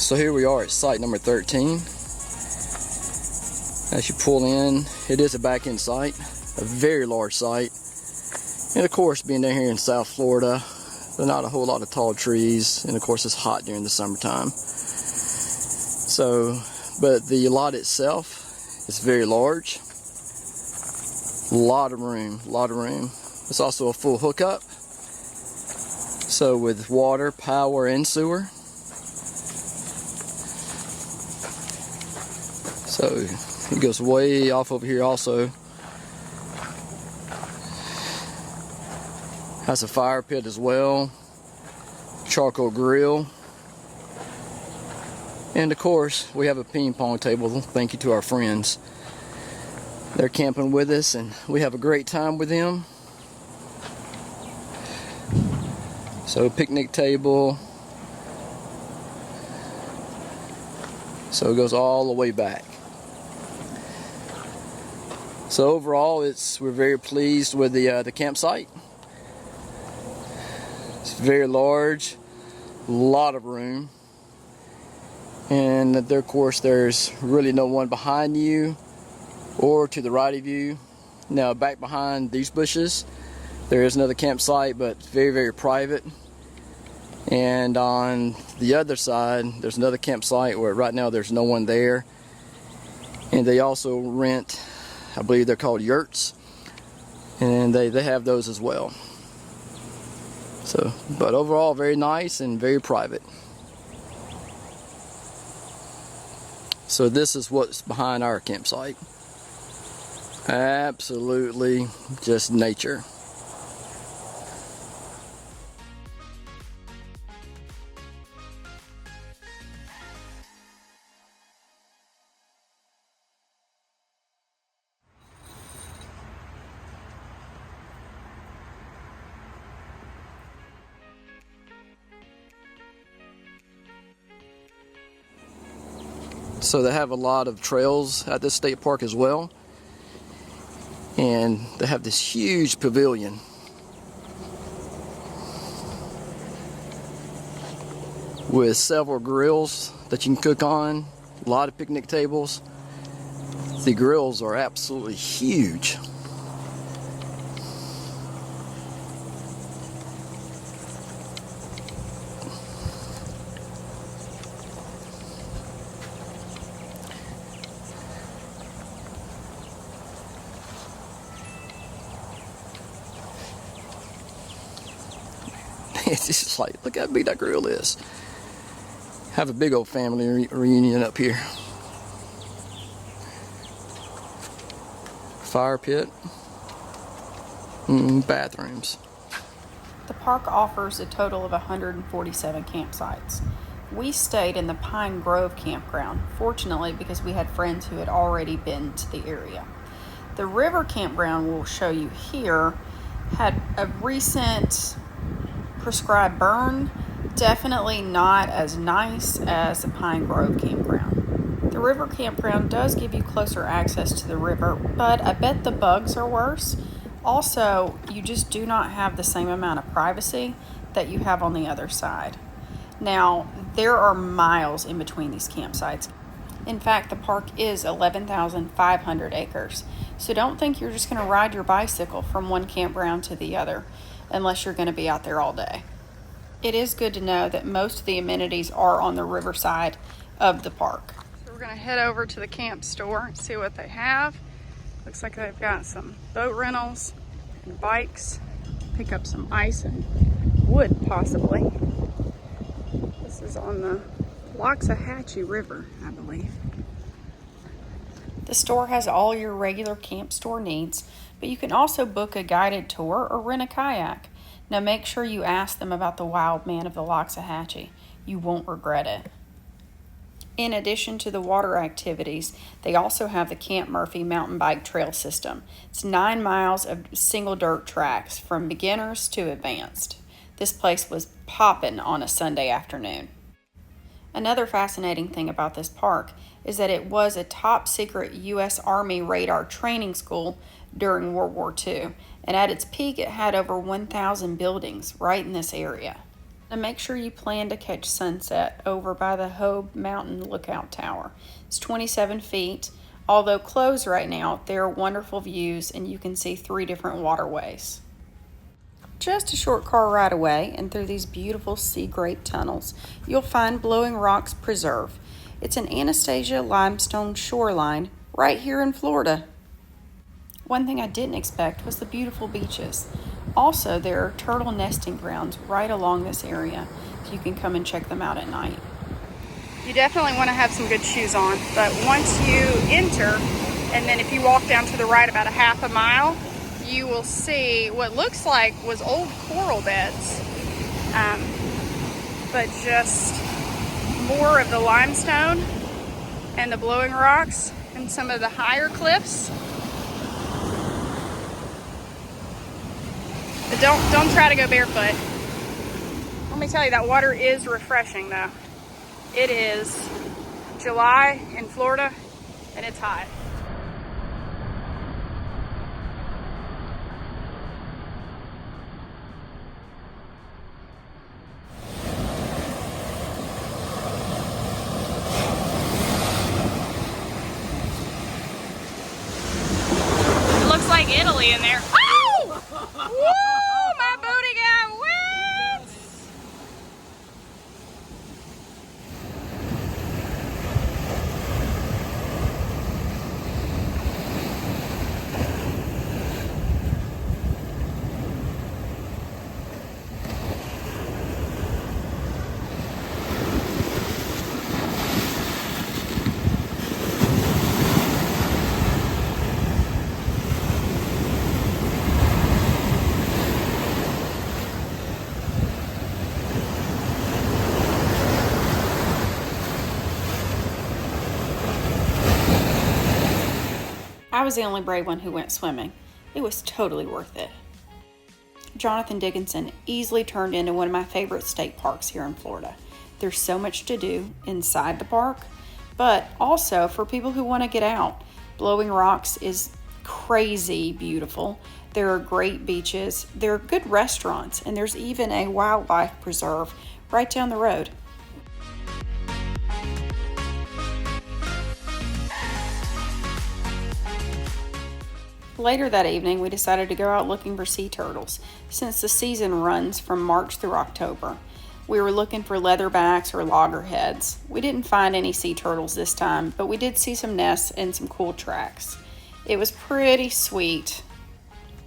So here we are at site number 13. As you pull in, it is a back end site, a very large site. And of course, being down here in South Florida, there are not a whole lot of tall trees, and of course it's hot during the summertime. So, but the lot itself is very large. A lot of room. It's also a full hookup. So with water, power, and sewer. So it goes way off over here also. Has a fire pit as well. Charcoal grill. And of course, we have a ping pong table. Thank you to our friends. They're camping with us and we have a great time with them. So picnic table. So it goes all the way back. So overall, we're very pleased with the campsite. It's very large, a lot of room, and there, of course, there's really no one behind you or to the right of you. Now, back behind these bushes, there is another campsite, but very, very private. And on the other side, there's another campsite where right now there's no one there. And they also rent, I believe they're called yurts, and they have those as well. So, but overall, very nice and very private. So this is what's behind our campsite. Absolutely just nature. So they have a lot of trails at this state park as well. And they have this huge pavilion. With several grills that you can cook on, a lot of picnic tables. The grills are absolutely huge. It's just like, look how big that grill is. Have a big old family reunion up here. Fire pit. Bathrooms. The park offers a total of 147 campsites. We stayed in the Pine Grove campground, fortunately because we had friends who had already been to the area. The river campground we'll show you here had a recent prescribed burn, definitely not as nice as the Pine Grove campground. The river campground does give you closer access to the river, but I bet the bugs are worse. Also, you just do not have the same amount of privacy that you have on the other side. Now, there are miles in between these campsites. In fact, the park is 11,500 acres. So don't think you're just going to ride your bicycle from one campground to the other, unless you're going to be out there all day. It is good to know that most of the amenities are on the riverside of the park. So we're going to head over to the camp store and see what they have. Looks like they've got some boat rentals and bikes. Pick up some ice and wood, possibly. This is on the Waxahachie River, I believe. The store has all your regular camp store needs, but you can also book a guided tour or rent a kayak. Now make sure you ask them about the wild man of the Waxahachie. You won't regret it. In addition to the water activities, they also have the Camp Murphy mountain bike trail system. It's 9 miles of single dirt tracks from beginners to advanced. This place was popping on a Sunday afternoon. Another fascinating thing about this park is that it was a top secret U.S. Army radar training school during World War II, and at its peak it had over 1,000 buildings right in this area. And make sure you plan to catch sunset over by the Hobe Mountain Lookout Tower. It's 27 feet. Although closed right now, there are wonderful views and you can see 3 different waterways. Just a short car ride away and through these beautiful sea grape tunnels, you'll find Blowing Rocks Preserve. It's an Anastasia limestone shoreline right here in Florida. One thing I didn't expect was the beautiful beaches. Also, there are turtle nesting grounds right along this area. You can come and check them out at night. You definitely want to have some good shoes on, but once you enter, and then if you walk down to the right about a half a mile, you will see what looks like was old coral beds, but just more of the limestone and the blowing rocks and some of the higher cliffs. But don't try to go barefoot. Let me tell you, that water is refreshing though. It is July in Florida and it's hot. It looks like Italy in there. Oh! Woo! My booty got wet! I was the only brave one who went swimming. It was totally worth it. Jonathan Dickinson easily turned into one of my favorite state parks here in Florida. There's so much to do inside the park, but also for people who want to get out. Blowing Rocks is crazy beautiful. There are great beaches, there are good restaurants, and there's even a wildlife preserve right down the road. Later that evening, we decided to go out looking for sea turtles, since the season runs from March through October. We were looking for leatherbacks or loggerheads. We didn't find any sea turtles this time, but we did see some nests and some cool tracks. It was pretty sweet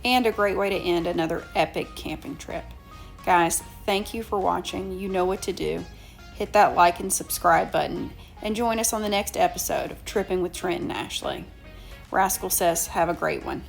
and a great way to end another epic camping trip. Guys, thank you for watching. You know what to do. Hit that like and subscribe button and join us on the next episode of Tripping with Trent and Ashley. Rascal says, have a great one.